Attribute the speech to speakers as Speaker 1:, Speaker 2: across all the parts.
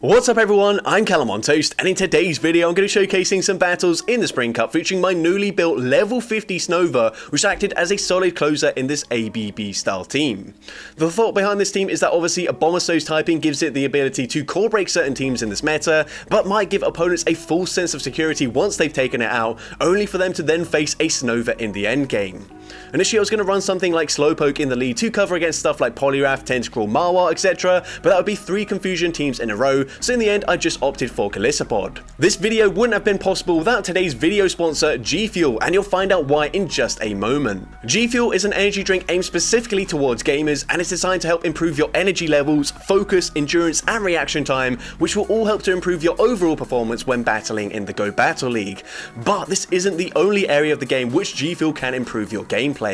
Speaker 1: What's up everyone, I'm CallumOnToast, and in today's video I'm going to be showcasing some battles in the Spring Cup featuring my newly built level 50 Snover, which acted as a solid closer in this ABB style team. The thought behind this team is that obviously a Snover typing gives it the ability to core break certain teams in this meta, but might give opponents a false sense of security once they've taken it out, only for them to then face a Snover in the end game. Initially I was going to run something like Slowpoke in the lead to cover against stuff like Poliwrath, Tentacruel, Marwar, etc, but that would be 3 Confusion teams in a row, so in the end I just opted for Golisopod. This video wouldn't have been possible without today's video sponsor G Fuel, and you'll find out why in just a moment. G Fuel is an energy drink aimed specifically towards gamers, and it's designed to help improve your energy levels, focus, endurance and reaction time, which will all help to improve your overall performance when battling in the Go Battle League. But this isn't the only area of the game which G Fuel can improve your gameplay.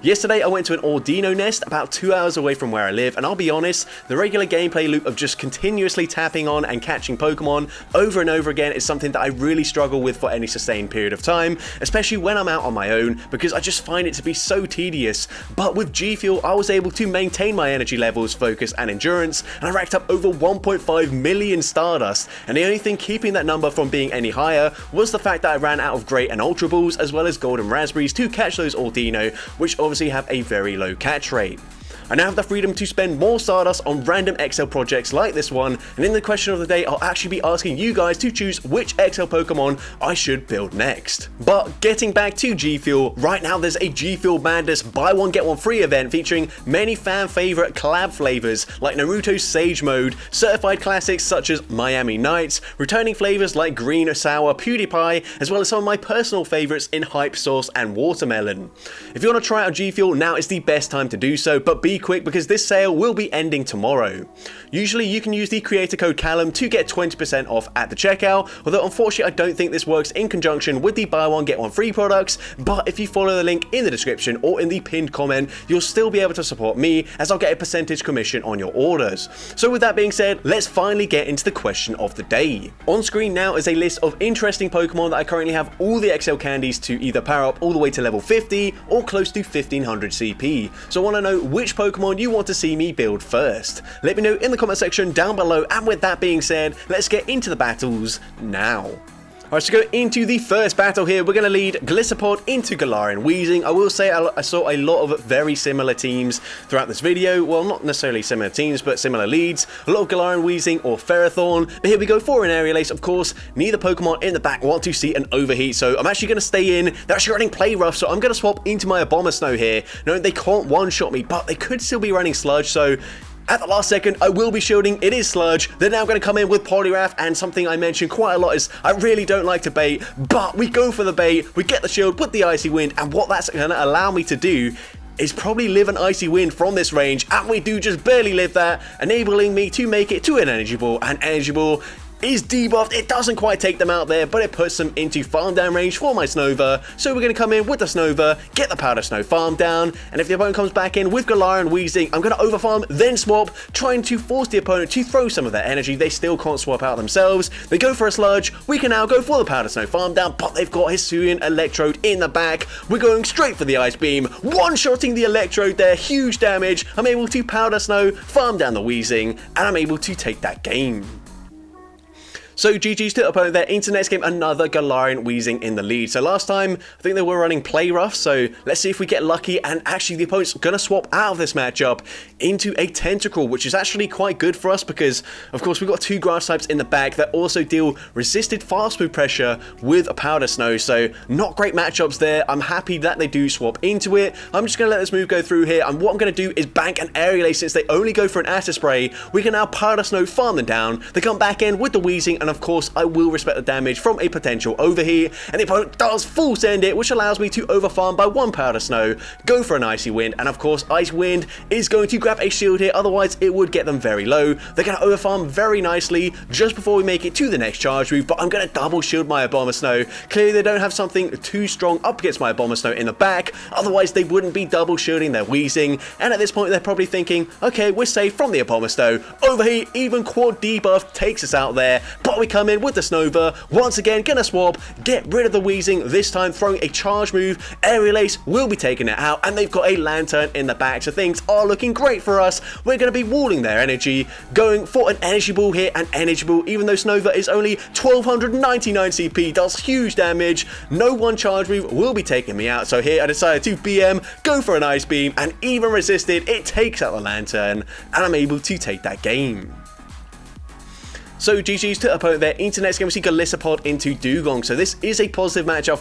Speaker 1: Yesterday I went to an Ordino nest about 2 hours away from where I live, and I'll be honest, the regular gameplay loop of just continuously tapping on and catching Pokemon over and over again is something that I really struggle with for any sustained period of time, especially when I'm out on my own, because I just find it to be so tedious. But with G Fuel I was able to maintain my energy levels, focus and endurance, and I racked up over 1.5 million Stardust, and the only thing keeping that number from being any higher was the fact that I ran out of Great and Ultra Balls as well as Golden Raspberries to catch those Ordino, which obviously have a very low catch rate. I now have the freedom to spend more Stardust on random XL projects like this one, and in the question of the day I'll actually be asking you guys to choose which XL Pokemon I should build next. But getting back to G Fuel, right now there's a G Fuel Madness buy one get one free event featuring many fan favourite collab flavours like Naruto's Sage Mode, certified classics such as Miami Nights, returning flavours like Green Sour PewDiePie, as well as some of my personal favourites in Hype Sauce and Watermelon. If you want to try out G Fuel, now is the best time to do so, but be quick because this sale will be ending tomorrow. Usually you can use the creator code Callum to get 20% off at the checkout, although unfortunately I don't think this works in conjunction with the buy one get one free products, but if you follow the link in the description or in the pinned comment, you'll still be able to support me as I'll get a percentage commission on your orders. So with that being said, let's finally get into the question of the day. On screen now is a list of interesting Pokemon that I currently have all the XL candies to either power up all the way to level 50 or close to 1500 CP. So I want to know which Pokemon you want to see me build first. Let me know in the comment section down below, and with that being said, let's get into the battles now. Alright, so go into the first battle here. We're going to lead Golisopod into Galarian Weezing. I will say I saw a lot of very similar teams throughout this video. Well, not necessarily similar teams, but similar leads. A lot of Galarian Weezing or Ferrothorn. But here we go for an Aerial Ace. Of course, neither Pokemon in the back want to see an overheat, so I'm actually going to stay in. They're actually running Play Rough, so I'm going to swap into my Abomasnow here. No, they can't one-shot me, but they could still be running Sludge, so at the last second, I will be shielding. It is Sludge. They're now going to come in with Poliwrath, and something I mentioned quite a lot is I really don't like to bait, but we go for the bait, we get the shield, put the Icy Wind, and what that's going to allow me to do is probably live an Icy Wind from this range, and we do just barely live that, enabling me to make it to an Energy Ball, and Energy Ball is debuffed. It doesn't quite take them out there, but it puts them into farm down range for my Snover. So we're going to come in with the Snover, get the Powder Snow farm down, and if the opponent comes back in with Galarian Weezing, I'm going to overfarm, then swap, trying to force the opponent to throw some of their energy. They still can't swap out themselves. They go for a Sludge. We can now go for the Powder Snow farm down, but they've got Hisuian Electrode in the back. We're going straight for the Ice Beam, one-shotting the Electrode there, huge damage. I'm able to Powder Snow, farm down the Weezing, and I'm able to take that game. So GG's to the opponent there. Into next game, another Galarian Weezing in the lead. So last time, I think they were running Play Rough, so let's see if we get lucky, and actually the opponent's going to swap out of this matchup into a Tentacruel, which is actually quite good for us because, of course, we've got 2 grass types in the back that also deal resisted fast move pressure with a Powder Snow, so not great matchups there. I'm happy that they do swap into it. I'm just going to let this move go through here, and what I'm going to do is bank an Aerial Ace. Since they only go for an Acid Spray, we can now Powder Snow farm them down. They come back in with the Weezing, and of course I will respect the damage from a potential overheat, and the opponent does full send it, which allows me to overfarm by 1 Powder Snow, go for an Icy Wind, and of course Ice Wind is going to grab a shield here, otherwise it would get them very low. They're going to overfarm very nicely just before we make it to the next charge move, but I'm going to double shield my Abomasnow. Clearly they don't have something too strong up against my Abomasnow in the back, otherwise they wouldn't be double shielding their Weezing, and at this point they're probably thinking, okay, we're safe from the Abomasnow. Overheat, even quad debuff takes us out there, but but we come in with the Snover, once again gonna swap, get rid of the Wheezing, this time throwing a charge move, Aerial Ace will be taking it out, and they've got a Lantern in the back, so things are looking great for us. We're gonna be walling their energy, going for an Energy Ball here, and Energy Ball, even though Snover is only 1299 CP, does huge damage, no one charge move will be taking me out, so here I decided to BM, go for an Ice Beam, and even resisted, it takes out the Lantern, and I'm able to take that game. So GG's to opponent there. Into next game we see Golisopod into Dugong. So this is a positive matchup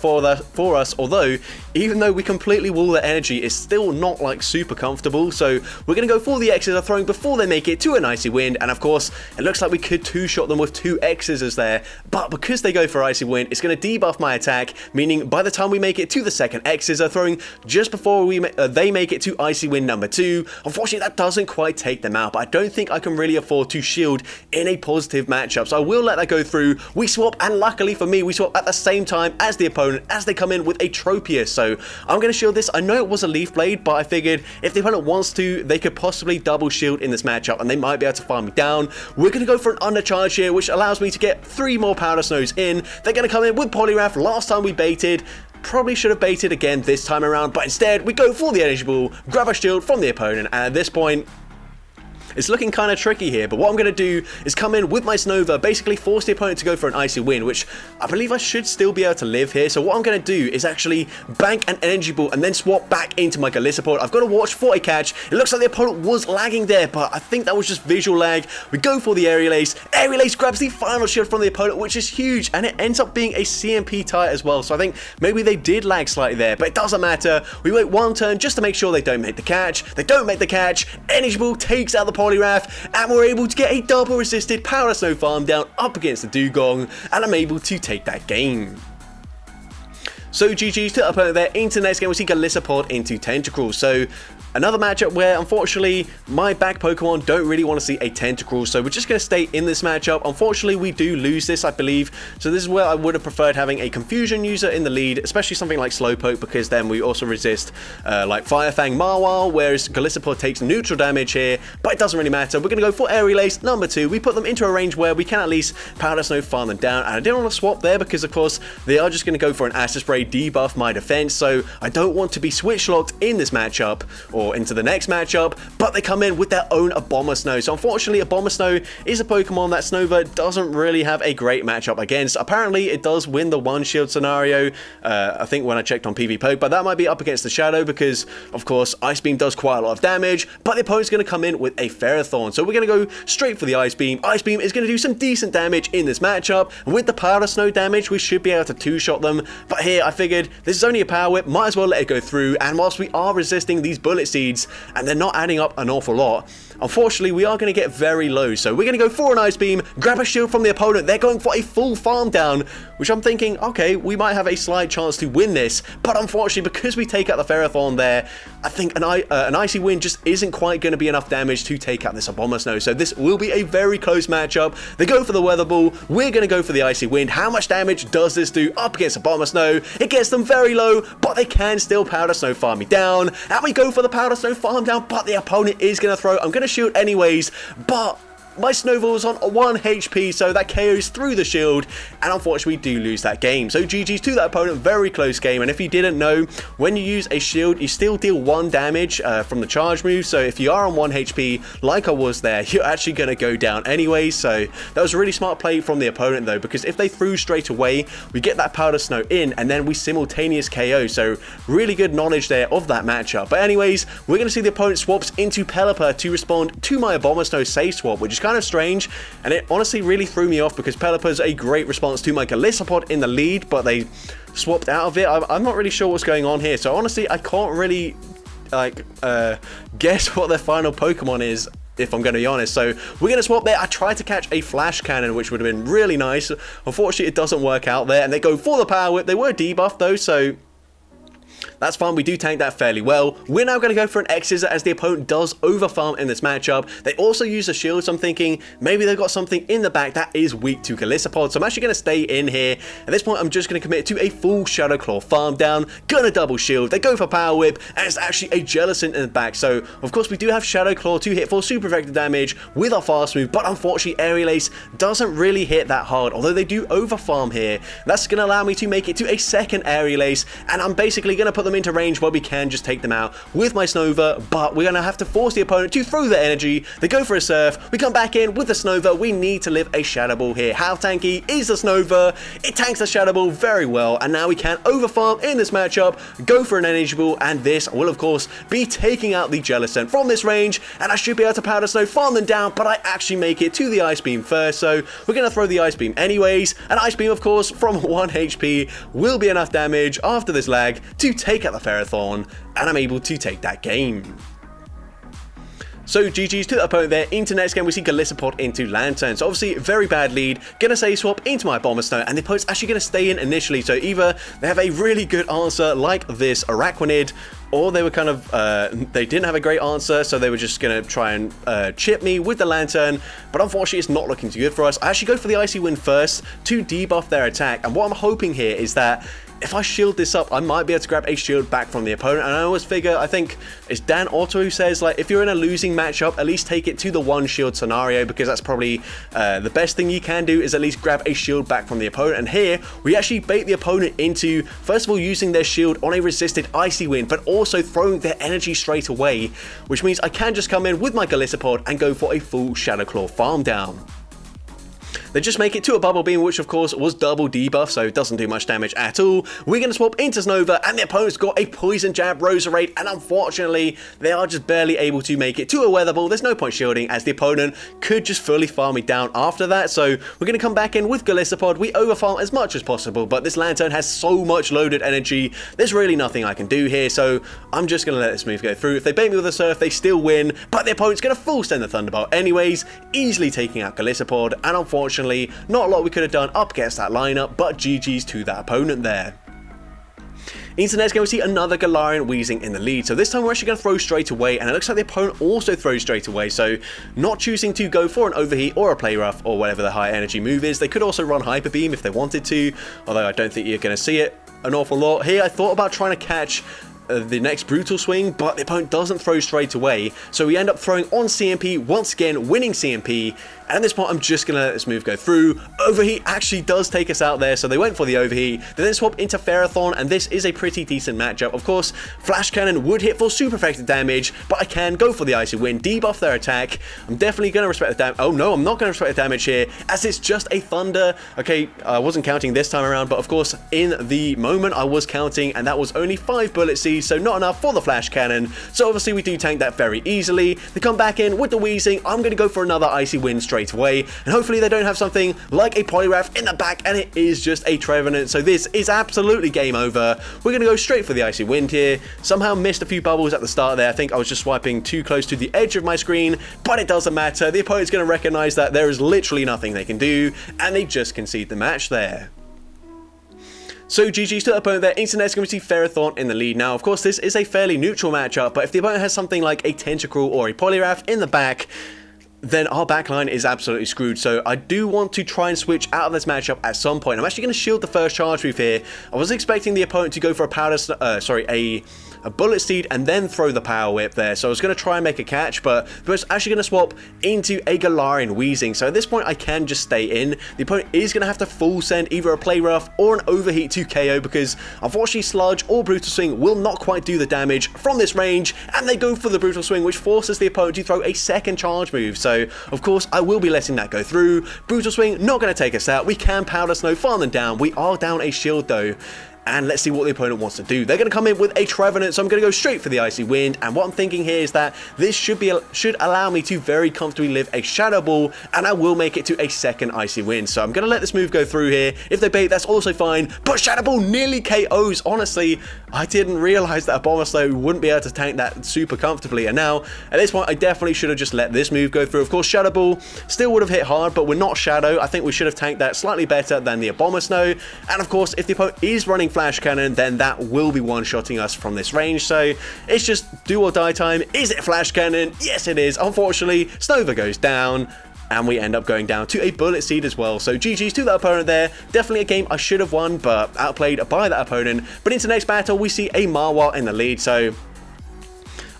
Speaker 1: for us, although even though we completely wall their energy, it's still not like super comfortable. So we're going to go for the X's are throwing before they make it to an Icy Wind, and of course it looks like we could two-shot them with two X's as there, but because they go for Icy Wind, it's going to debuff my attack, meaning by the time we make it to the second X's are throwing just before they make it to Icy Wind number 2. Unfortunately that doesn't quite take them out, but I don't think I can really afford to shield in a positive matchup, so I will let that go through. We swap, and luckily for me, we swap at the same time as the opponent as they come in with a Tropius, so I'm going to shield this. I know it was a Leaf Blade, but I figured if the opponent wants to, they could possibly double shield in this matchup, and they might be able to farm me down. We're going to go for an undercharge here, which allows me to get 3 more Powder Snows in. They're going to come in with Poliwrath. Last time we baited, probably should have baited again this time around, but instead we go for the Energy Ball, grab a shield from the opponent, and at this point it's looking kind of tricky here, but what I'm going to do is come in with my Snover, basically force the opponent to go for an Icy Wind, which I believe I should still be able to live here. So what I'm going to do is actually bank an Energy Ball and then swap back into my Golisopod. I've got to watch for a catch. It looks like the opponent was lagging there, but I think that was just visual lag. We go for the Aerial Ace. Aerial Ace grabs the final shield from the opponent, which is huge, and it ends up being a CMP tie as well. So I think maybe they did lag slightly there, but it doesn't matter. We wait one turn just to make sure they don't make the catch. They don't make the catch. Energy Ball takes out the Poliwrath, and we're able to get a double resisted Powder Snow farm down up against the Dugong, and I'm able to take that game. So GG's to opponent there. Into the next game we see Golisopod into Tentacruel. So another matchup where unfortunately my back Pokemon don't really want to see a Tentacruel, so we're just going to stay in this matchup. Unfortunately we do lose this, I believe, so this is where I would have preferred having a Confusion user in the lead, especially something like Slowpoke, because then we also resist like Fire Fang Marwile, whereas Golisopod takes neutral damage here, but it doesn't really matter. We're going to go for Aerial Ace number 2. We put them into a range where we can at least Powder Snow farm them down, and I didn't want to swap there because of course they are just going to go for an Acid Spray, debuff my defense, so I don't want to be switch locked in this matchup or into the next matchup, but they come in with their own Abomasnow. So unfortunately Abomasnow is a Pokemon that Snover doesn't really have a great matchup against. Apparently it does win the one shield scenario, I think when I checked on PvPoke, but that might be up against the Shadow because of course Ice Beam does quite a lot of damage, but the opponent's going to come in with a Ferrothorn, so we're going to go straight for the Ice Beam. Ice Beam is going to do some decent damage in this matchup, and with the Powder Snow damage we should be able to two-shot them, but here I figured this is only a Power Whip, might as well let it go through, and whilst we are resisting these Bullet Seeds and they're not adding up an awful lot, unfortunately we are going to get very low, so we're going to go for an Ice Beam, grab a shield from the opponent. They're going for a full farm down, which I'm thinking, okay, we might have a slight chance to win this, but unfortunately because we take out the Ferrothorn there, I think an Icy Wind just isn't quite going to be enough damage to take out this Abomasnow, so this will be a very close matchup. They go for the Weather Ball, we're going to go for the Icy Wind. How much damage does this do up against Abomasnow? It gets them very low, but they can still Powder Snow farm me down, and we go for the Powder Snow farm down, but the opponent is going to throw. I'm going to shield anyways, but my Snover was on 1 HP, so that KOs through the shield, and unfortunately we do lose that game. So GG's to that opponent, very close game, and if you didn't know, when you use a shield, you still deal 1 damage from the charge move, so if you are on 1 HP, like I was there, you're actually going to go down anyway, so that was a really smart play from the opponent though, because if they threw straight away, we get that Powder Snow in, and then we simultaneous KO, so really good knowledge there of that matchup. But anyways, we're going to see the opponent swaps into Pelipper to respond to my Abomasnow save swap, which is kind of strange, and it honestly really threw me off because Pelipper's a great response to my Golisopod in the lead, but they swapped out of it. I'm not really sure what's going on here, so honestly I can't really like guess what their final Pokemon is, if I'm going to be honest. So we're going to swap there. I tried to catch a Flash Cannon, which would have been really nice. Unfortunately it doesn't work out there, and they go for the Power Whip. They were debuffed though, so That's fine, we do tank that fairly well. We're now going to go for an X-Scissor as the opponent does overfarm in this matchup. They also use a shield, so I'm thinking maybe they've got something in the back that is weak to Galissapod, so I'm actually going to stay in here. At this point, I'm just going to commit to a full Shadow Claw farm down, gonna double shield, they go for Power Whip, and it's actually a Jellicent in the back. So, of course, we do have Shadow Claw to hit for super effective damage with our fast move, but unfortunately, Aerial Ace doesn't really hit that hard, although they do overfarm here. That's going to allow me to make it to a second Aerial Ace, and I'm basically going to put them into range where we can just take them out with my Snover, but we're going to have to force the opponent to throw their energy. They go for a Surf, we come back in with the Snover, we need to live a Shadow Ball here. How tanky is the Snover? It tanks the Shadow Ball very well, and now we can overfarm in this matchup, go for an Energy Ball, and this will of course be taking out the Jellicent from this range, and I should be able to Powder Snow, farm them down, but I actually make it to the Ice Beam first, so we're going to throw the Ice Beam anyways. An Ice Beam of course from 1 HP will be enough damage after this lag to take out the Ferrothorn, and I'm able to take that game. So GG's to the opponent there. Into next game we see Galissapod into Lantern. So obviously very bad lead. Gonna say swap into my Abomasnow, and the opponent's actually gonna stay in initially. So either they have a really good answer like this Araquanid, or they were kind of, they didn't have a great answer, so they were just going to try and chip me with the Lantern, but unfortunately it's not looking too good for us. I actually go for the Icy Wind first to debuff their attack, and what I'm hoping here is that if I shield this up, I might be able to grab a shield back from the opponent. And I always figure, I think it's Dan Otto who says, like, if you're in a losing matchup, at least take it to the 1 shield scenario, because that's probably the best thing you can do, is at least grab a shield back from the opponent. And here, we actually bait the opponent into, first of all, using their shield on a resisted Icy Wind, but also throwing their energy straight away, which means I can just come in with my Galissapod and go for a full Shadow Claw farm down. They just make it to a Bubble Beam, which of course was double debuff, so it doesn't do much damage at all. We're going to swap into Snover, and the opponent's got a Poison Jab Roserade, and unfortunately, they are just barely able to make it to a Weather Ball. There's no point shielding, as the opponent could just fully farm me down after that, so we're going to come back in with Galissapod. We overfarm as much as possible, but this Lantern has so much loaded energy, there's really nothing I can do here, so I'm just going to let this move go through. If they bait me with a Surf, they still win, but the opponent's going to full send the Thunderbolt anyways, easily taking out Galissapod, and unfortunately, not a lot we could have done up against that lineup, but GG's to that opponent there. Into next game, we see another Galarian Weezing in the lead. So this time we're actually going to throw straight away, and it looks like the opponent also throws straight away. So not choosing to go for an Overheat or a Play Rough or whatever the high energy move is. They could also run Hyper Beam if they wanted to, although I don't think you're going to see it an awful lot. Here I thought about trying to catch the next Brutal Swing, but the opponent doesn't throw straight away, so we end up throwing on CMP, once again winning CMP, and at this point I'm just going to let this move go through. Overheat actually does take us out there, so they went for the Overheat. They then swap into Ferrothorn, and this is a pretty decent matchup. Of course, Flash Cannon would hit for super effective damage, but I can go for the Icy Wind, debuff their attack. I'm definitely going to respect the damage. Oh no, I'm not going to respect the damage here, as it's just a Thunder. Okay, I wasn't counting this time around, but of course, in the moment I was counting, and that was only 5 Bullet Seeds, so not enough for the Flash Cannon. So obviously we do tank that very easily. They come back in with the Weezing. I'm going to go for another Icy Wind straight away, and hopefully they don't have something like a Poliwrath in the back, and it is just a Trevenant, so this is absolutely game over. We're going to go straight for the Icy Wind here. Somehow missed a few bubbles at the start there. I think I was just swiping too close to the edge of my screen, but it doesn't matter. The opponent's going to recognize that there is literally nothing they can do, and they just concede the match there. So GG's to the opponent there. Internet's going to see Ferrothorn in the lead. Now, of course, this is a fairly neutral matchup, but if the opponent has something like a Tentacruel or a Poliwrath in the back, then our backline is absolutely screwed. So I do want to try and switch out of this matchup at some point. I'm actually going to shield the first charge move here. I was expecting the opponent to go for a Bullet Seed and then throw the Power Whip there. So I was going to try and make a catch, but I was actually going to swap into a Galarian Weezing. So at this point, I can just stay in. The opponent is going to have to full send either a Play Rough or an Overheat to KO, because unfortunately Sludge or Brutal Swing will not quite do the damage from this range, and they go for the Brutal Swing, which forces the opponent to throw a second charge move. So of course I will be letting that go through. Brutal Swing not going to take us out. We can Powder Snow, farm them down. We are down a shield though. And let's see what the opponent wants to do. They're going to come in with a Trevenant, so I'm going to go straight for the Icy Wind. And what I'm thinking here is that this should allow me to very comfortably live a Shadow Ball, and I will make it to a second Icy Wind. So I'm going to let this move go through here. If they bait, that's also fine. But Shadow Ball nearly KOs. Honestly, I didn't realize that Abomasnow wouldn't be able to tank that super comfortably. And now, at this point, I definitely should have just let this move go through. Of course, Shadow Ball still would have hit hard, but we're not Shadow. I think we should have tanked that slightly better than the Abomasnow. And of course, if the opponent is running Flash Cannon, then that will be one-shotting us from this range. So it's just do or die time. Is it Flash Cannon? Yes, it is. Unfortunately, Snover goes down, and we end up going down to a bullet seed as well. So GG's to that opponent there. Definitely a game I should have won, but outplayed by that opponent. But into the next battle, we see a Marwar in the lead. So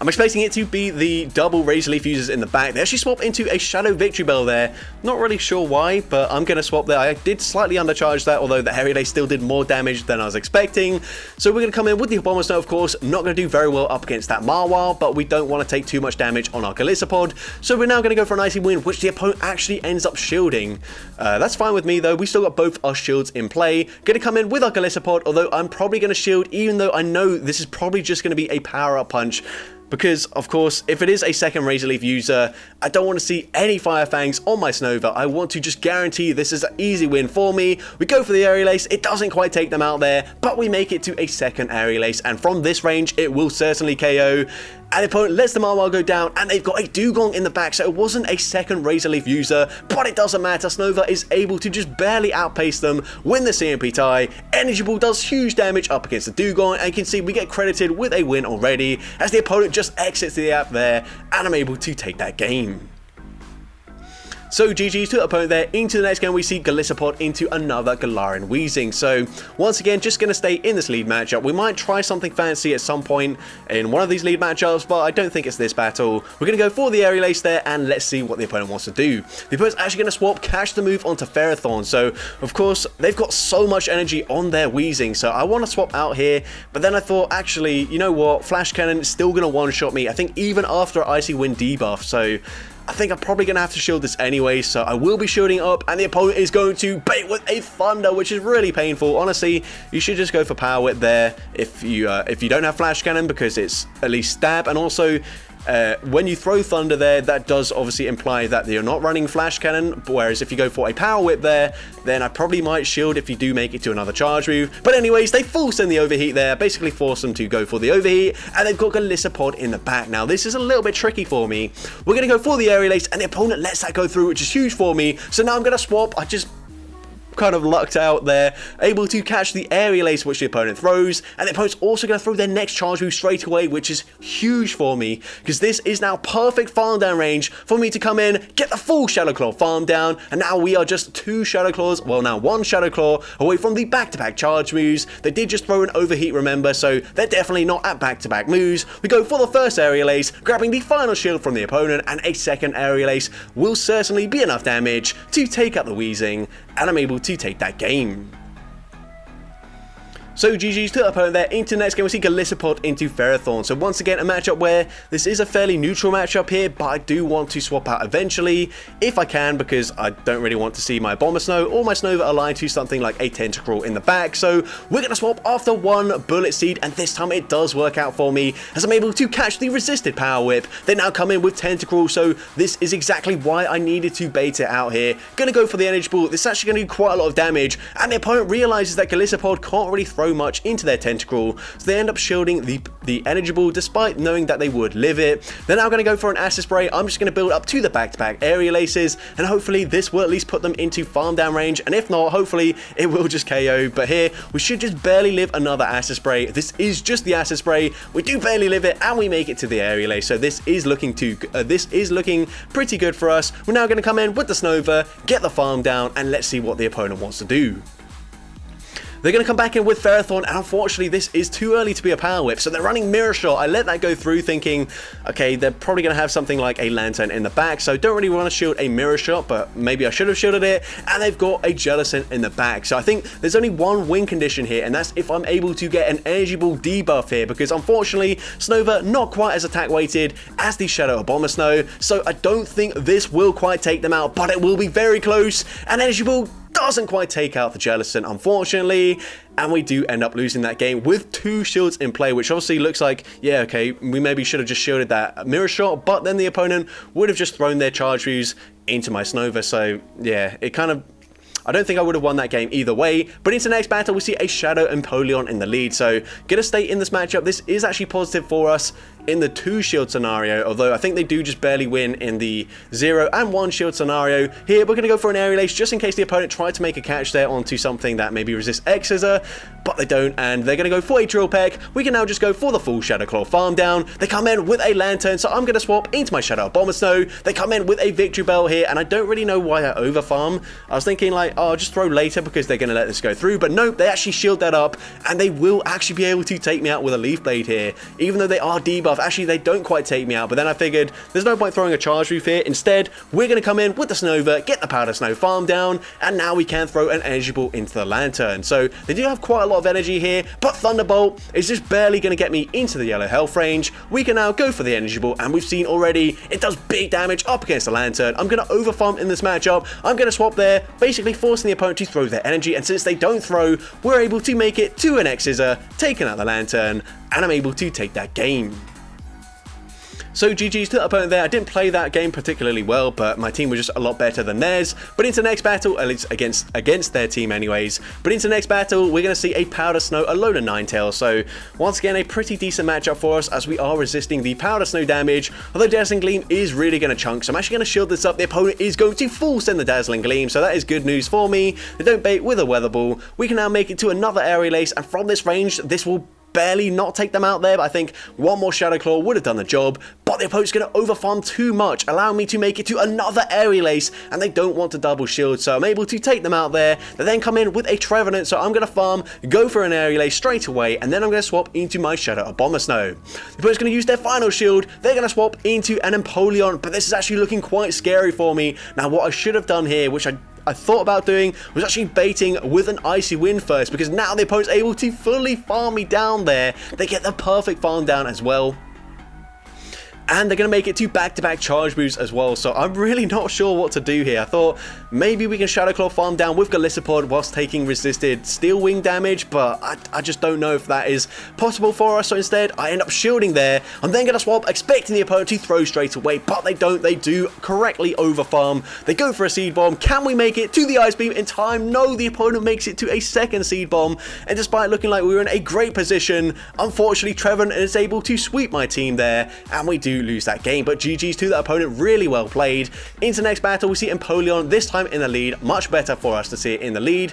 Speaker 1: I'm expecting it to be the double Razor Leaf users in the back. They actually swap into a Shadow Victory Bell there. Not really sure why, but I'm going to swap there. I did slightly undercharge that, although the Aerial Ace still did more damage than I was expecting. So we're going to come in with the Bomber Snow, of course. Not going to do very well up against that Marwar, but we don't want to take too much damage on our Galissapod. So we're now going to go for an Icy Wind, which the opponent actually ends up shielding. That's fine with me, though. We still got both our shields in play. Going to come in with our Galissapod, although I'm probably going to shield, even though I know this is probably just going to be a power-up punch. Because, of course, if it is a second Razor Leaf user, I don't want to see any Fire Fangs on my Snover. I want to just guarantee this is an easy win for me. We go for the Aerial Ace. It doesn't quite take them out there, but we make it to a second Aerial Ace. And from this range, it will certainly KO. And the opponent lets the Marwar go down, and they've got a Dugong in the back, so it wasn't a second Razor Leaf user, but it doesn't matter. Snover is able to just barely outpace them, win the CMP tie. Energy Ball does huge damage up against the Dugong, and you can see we get credited with a win already, as the opponent just exits the app there, and I'm able to take that game. So GG's to the opponent there. Into the next game, we see Galissapod into another Galarian Weezing. So once again, just going to stay in this lead matchup. We might try something fancy at some point in one of these lead matchups, but I don't think it's this battle. We're going to go for the Aerial Ace there, and let's see what the opponent wants to do. The opponent's actually going to swap Catch the Move onto Ferrothorn. So, of course, they've got so much energy on their Weezing, so I want to swap out here. But then I thought, actually, you know what? Flash Cannon is still going to one-shot me, I think, even after Icy Wind debuff. So I think I'm probably going to have to shield this anyway, so I will be shielding up, and the opponent is going to bait with a Thunder, which is really painful. Honestly, you should just go for Power Whip there if you don't have Flash Cannon, because it's at least stab, and also when you throw Thunder there, that does obviously imply that you're not running Flash Cannon, whereas if you go for a Power Whip there, then I probably might shield if you do make it to another charge move. But anyways, they force in the Overheat there, basically force them to go for the Overheat, and they've got Galissapod in the back. Now, this is a little bit tricky for me. We're going to go for the Aerial Ace, and the opponent lets that go through, which is huge for me. So now I'm going to swap. I just kind of lucked out there, able to catch the Aerial Ace which the opponent throws, and the opponent's also going to throw their next charge move straight away, which is huge for me, because this is now perfect farm down range for me to come in, get the full Shadow Claw farm down, and now we are just two Shadow Claws, well now one Shadow Claw away from the back-to-back charge moves. They did just throw an Overheat, remember, so they're definitely not at back-to-back moves. We go for the first Aerial Ace, grabbing the final shield from the opponent, and a second Aerial Ace will certainly be enough damage to take out the Weezing, and I'm able to take that game. So GG's to the opponent there. Into the next game, we see Galissapod into Ferrothorn. So once again, a matchup where this is a fairly neutral matchup here, but I do want to swap out eventually, if I can, because I don't really want to see my Bomber Snow or my Snover aligned to something like a Tentacruel in the back. So we're going to swap after one Bullet Seed, and this time it does work out for me, as I'm able to catch the resisted Power Whip. They now come in with Tentacruel, so this is exactly why I needed to bait it out here. Going to go for the Energy Ball. This is actually going to do quite a lot of damage, and the opponent realizes that Galissapod can't really throw much into their Tentacruel, so they end up shielding the Energy Ball despite knowing that they would live it. They're now going to go for an Acid Spray. I'm just going to build up to the back-to-back Aerial Aces, and hopefully this will at least put them into farm down range, and if not, hopefully it will just KO. But here, we should just barely live another Acid Spray. This is just the Acid Spray. We do barely live it, and we make it to the Aerial Ace, so this is looking pretty good for us. We're now going to come in with the Snover, get the farm down, and let's see what the opponent wants to do. They're going to come back in with Ferrothorn, and unfortunately this is too early to be a Power Whip, so they're running Mirror Shot. I let that go through thinking, okay, they're probably going to have something like a Lantern in the back, so don't really want to shield a Mirror Shot, but maybe I should have shielded it, and they've got a Jellicent in the back. So I think there's only one win condition here, and that's if I'm able to get an Energy Ball debuff here, because unfortunately, Snover not quite as attack weighted as the Shadow Abomasnow, so I don't think this will quite take them out, but it will be very close, and Energy Ball doesn't quite take out the Jellicent, unfortunately, and we do end up losing that game with two shields in play, which obviously looks like, yeah, okay, we maybe should have just shielded that Mirror Shot, but then the opponent would have just thrown their charge moves into my Snover, so yeah, it kind of, I don't think I would have won that game either way. But into the next battle, we see a Shadow Empoleon in the lead. So, gonna stay in this matchup. This is actually positive for us. in the 2 shield scenario, although I think they do just barely win in the 0 and 1 shield scenario. Here we're going to go for an aerial ace just in case the opponent tried to make a catch there onto something that maybe resists X Scissor, but they don't, and they're going to go for a drill peck. We can now just go for the full Shadow Claw farm down. They come in with a lantern, so I'm going to swap into my Shadow Bomber Snow. They come in with a victory bell here, and I don't really know why I over farm. I was thinking like, oh, I'll just throw later because they're going to let this go through, but nope, they actually shield that up, and they will actually be able to take me out with a Leaf Blade here. Even though they are debuff, actually they don't quite take me out, but then I figured there's no point throwing a Charge Roof here. Instead, we're going to come in with the Snover, get the Powder Snow farm down, and now we can throw an Energy Ball into the Lantern. So they do have quite a lot of energy here, but Thunderbolt is just barely going to get me into the yellow health range. We can now go for the Energy Ball, and we've seen already it does big damage up against the Lantern. I'm going to over farm in this matchup. I'm going to swap there, basically forcing the opponent to throw their energy, and since they don't throw, we're able to make it to an X Scissor, taking out the Lantern, and I'm able to take that game. So GG's to the opponent there. I didn't play that game particularly well, but my team was just a lot better than theirs. But into the next battle, at least against their team anyways, but into the next battle, we're going to see a Powder Snow, a load of Ninetales. So once again, a pretty decent matchup for us as we are resisting the Powder Snow damage, although Dazzling Gleam is really going to chunk. So I'm actually going to shield this up. The opponent is going to full send the Dazzling Gleam, so that is good news for me. They don't bait with a Weather Ball. We can now make it to another Aerial Ace, and from this range, this will barely not take them out there, but I think one more Shadow Claw would have done the job, but the opponent's going to overfarm too much, allowing me to make it to another Aerial Ace, and they don't want to double shield, so I'm able to take them out there. They then come in with a Trevenant, so I'm going to farm, go for an Aerial Ace straight away, and then I'm going to swap into my Shadow Bomber Snow. The opponent's going to use their final shield, they're going to swap into an Empoleon, but this is actually looking quite scary for me. Now what I should have done here, which I thought about doing, was actually baiting with an Icy Wind first, because now the opponent's able to fully farm me down there. They get the perfect farm down as well. And they're going to make it to back-to-back charge moves as well, so I'm really not sure what to do here. I thought maybe we can Shadow Claw farm down with Galissapod whilst taking resisted Steel Wing damage, but I just don't know if that is possible for us, so instead I end up shielding there. I'm then going to swap, expecting the opponent to throw straight away, but they don't. They do correctly overfarm. They go for a Seed Bomb. Can we make it to the Ice Beam in time? No, the opponent makes it to a second Seed Bomb, and despite looking like we were in a great position, unfortunately Trevenant is able to sweep my team there, and we do lose that game. But GG's to that opponent, really well played. Into the next battle, we see Empoleon, this time in the lead. Much better for us to see it in the lead.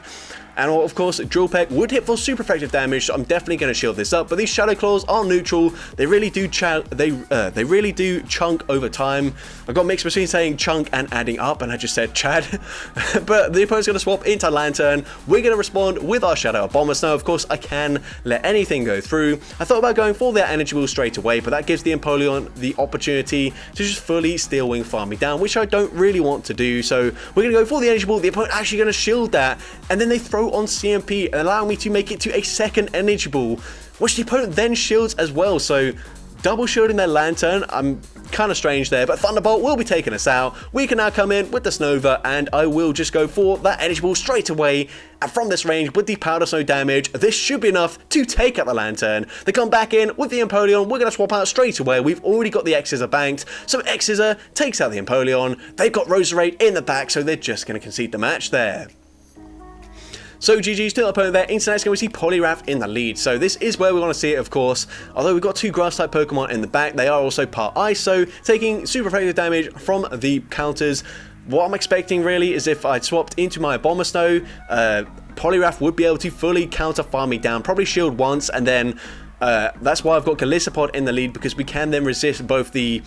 Speaker 1: And of course, Drill Peck would hit for super effective damage, so I'm definitely going to shield this up. But these Shadow Claws are neutral. They really do they really do chunk over time. I've got mixed between saying chunk and adding up, and I just said Chad. But the opponent's going to swap into Lantern. We're going to respond with our Shadow Bomber Snow. Of course, I can let anything go through. I thought about going for their Energy Ball straight away, but that gives the Empoleon the opportunity to just fully Steel Wing farm me down, which I don't really want to do. So we're going to go for the Energy Ball. The opponent actually going to shield that, and then they throw on CMP, allowing me to make it to a second Energy Ball, which the opponent then shields as well. So double shielding their Lantern, I'm kind of strange there, but Thunderbolt will be taking us out. We can now come in with the Snover, and I will just go for that Energy Ball straight away. And from this range, with the Powder Snow damage, this should be enough to take out the Lantern. They come back in with the Empoleon. We're going to swap out straight away. We've already got the X Scissor banked, so X Scissor takes out the Empoleon. They've got Roserade in the back, so they're just going to concede the match there. So GG's to the opponent there. Into next game we see Poliwrath in the lead. So this is where we want to see it, of course. Although we've got 2 grass type Pokemon in the back, they are also part ice, so taking super effective damage from the counters. What I'm expecting really is if I'd swapped into my Bomber Snow, Poliwrath would be able to fully counter farm me down, probably shield once, and then that's why I've got Galissapod in the lead, because we can then resist both the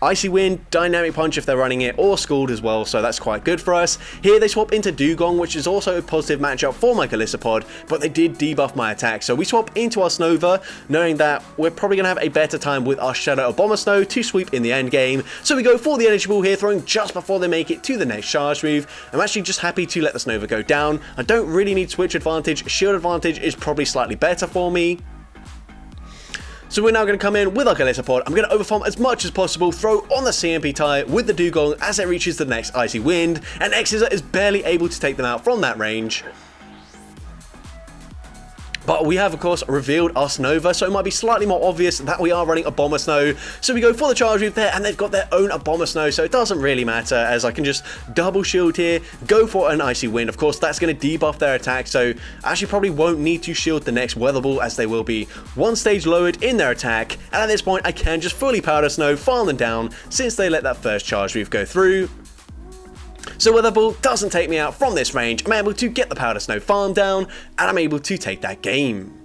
Speaker 1: Icy Wind, Dynamic Punch if they're running it, or Scald as well, so that's quite good for us. Here they swap into Dugong, which is also a positive matchup for my Galissapod, but they did debuff my attack. So we swap into our Snover, knowing that we're probably going to have a better time with our Shadow Bomber Snow to sweep in the end game. So we go for the Energy Ball here, throwing just before they make it to the next charge move. I'm actually just happy to let the Snover go down. I don't really need Switch Advantage. Shield Advantage is probably slightly better for me. So we're now going to come in with our Galissapod. I'm going to overfarm as much as possible, throw on the CMP tie with the Dugong as it reaches the next Icy Wind, and X Scissor is barely able to take them out from that range. But we have, of course, revealed our Snover, so it might be slightly more obvious that we are running a Bomber Snow. So we go for the charge move there, and they've got their own Bomber Snow, so it doesn't really matter, as I can just double shield here, go for an Icy Wind. Of course, that's going to debuff their attack, so I actually probably won't need to shield the next Weather Ball, as they will be one stage lowered in their attack. And at this point, I can just fully Powder Snow, farm them down, since they let that first charge move go through. So Weather Ball doesn't take me out from this range. I'm able to get the Powder Snow farm down, and I'm able to take that game.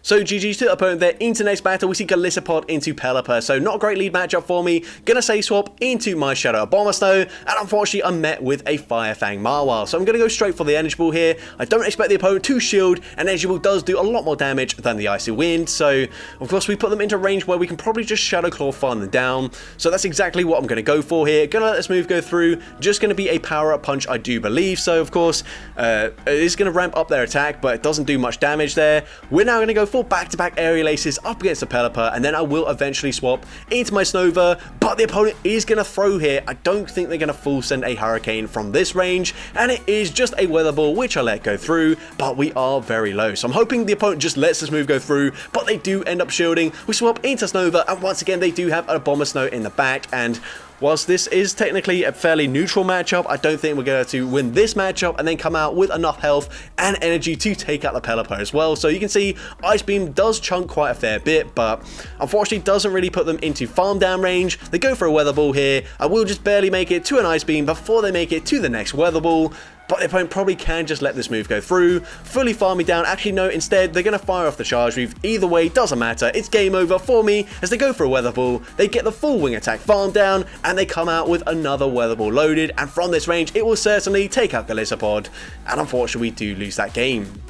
Speaker 1: So GG's to the opponent there. Into next battle, we see Galissapod into Pelipper, so not a great lead matchup for me. Gonna say swap into my Shadow Bomber Snow, and unfortunately I'm met with a Fire Fang Marwile. So I'm gonna go straight for the Energy Ball here. I don't expect the opponent to shield, and Energy Ball does do a lot more damage than the Icy Wind, so of course we put them into range where we can probably just Shadow Claw farm them down. So that's exactly what I'm gonna go for here. Gonna let this move go through, just gonna be a Power Up Punch, I do believe. So of course, it is gonna ramp up their attack, but it doesn't do much damage there. We're now gonna go for back-to-back Aerial Aces up against the Pelipper, and then I will eventually swap into my Snover, but the opponent is going to throw here. I don't think they're going to full send a Hurricane from this range, and it is just a Weather Ball, which I let go through, but we are very low. So I'm hoping the opponent just lets this move go through, but they do end up shielding. We swap into Snover, and once again, they do have a Bomber Snow in the back, and whilst this is technically a fairly neutral matchup, I don't think we're going to win this matchup and then come out with enough health and energy to take out the Pelipper as well. So you can see Ice Beam does chunk quite a fair bit, but unfortunately doesn't really put them into farm down range. They go for a Weather Ball here. I will just barely make it to an Ice Beam before they make it to the next Weather Ball. But the opponent probably can just let this move go through, fully farm me down. Actually, no, instead, they're going to fire off the charge move. Either way, doesn't matter. It's game over for me as they go for a Weather Ball. They get the full wing attack farm down, and they come out with another Weather Ball loaded. And from this range, it will certainly take out Galissapod. And unfortunately, we do lose that game.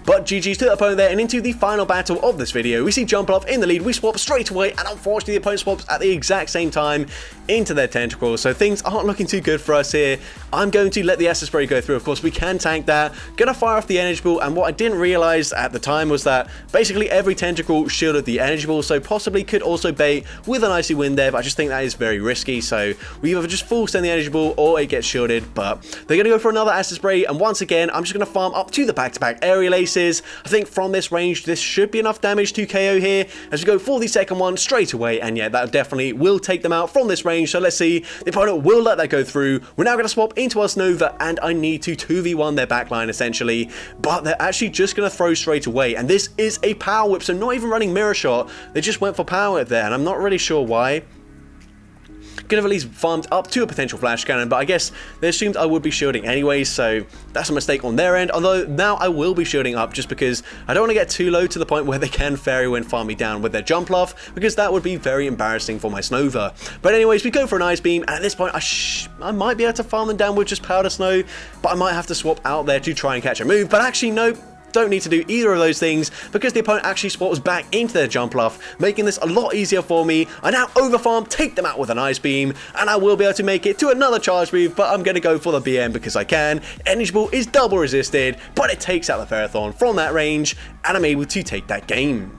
Speaker 1: But GG's to the opponent there, and into the final battle of this video, we see Jumpluff in the lead. We swap straight away, and unfortunately the opponent swaps at the exact same time into their Tentacles, so things aren't looking too good for us here. I'm going to let the Acid Spray go through. Of course, we can tank that. Gonna fire off the Energy Ball, and what I didn't realize at the time was that basically every Tentacle shielded the Energy Ball, so possibly could also bait with an Icy Wind there, but I just think that is very risky, so we either just full send the Energy Ball or it gets shielded. But they're gonna go for another Acid Spray, and once again, I'm just gonna farm up to the back-to-back Aerial Aces. I think from this range, this should be enough damage to KO here, as we go for the second one straight away, and yeah, that definitely will take them out from this range. So let's see, the opponent will let that go through. We're now going to swap into our Snover, and I need to 2v1 their backline essentially, but they're actually just going to throw straight away, and this is a Power Whip, so not even running Mirror Shot, they just went for Power Whip there, and I'm not really sure why. Could have at least farmed up to a potential Flash Cannon, but I guess they assumed I would be shielding anyway, so that's a mistake on their end. Although now I will be shielding up just because I don't want to get too low to the point where they can Fairy Wind farm me down with their Jumpluff, because that would be very embarrassing for my Snover. But anyways, we go for an Ice Beam, and at this point I might be able to farm them down with just Powder Snow, but I might have to swap out there to try and catch a move. But actually, no. Don't need to do either of those things, because the opponent actually swaps back into their Jumpluff, making this a lot easier for me. I now overfarm, take them out with an Ice Beam, and I will be able to make it to another charge move, but I'm going to go for the BM because I can. Energy Ball is double resisted, but it takes out the Ferrothorn from that range, and I'm able to take that game.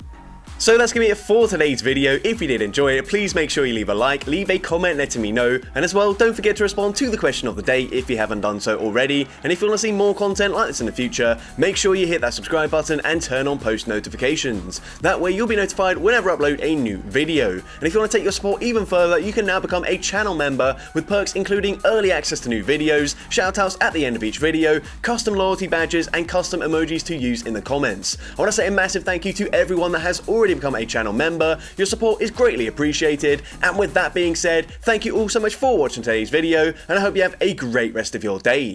Speaker 1: So that's going to be it for today's video. If you did enjoy it, please make sure you leave a like, leave a comment letting me know, and as well, don't forget to respond to the question of the day if you haven't done so already. And if you want to see more content like this in the future, make sure you hit that subscribe button and turn on post notifications. That way you'll be notified whenever I upload a new video. And if you want to take your support even further, you can now become a channel member with perks including early access to new videos, shoutouts at the end of each video, custom loyalty badges, and custom emojis to use in the comments. I want to say a massive thank you to everyone that has already become a channel member. Your support is greatly appreciated, and with that being said, thank you all so much for watching today's video, and I hope you have a great rest of your day.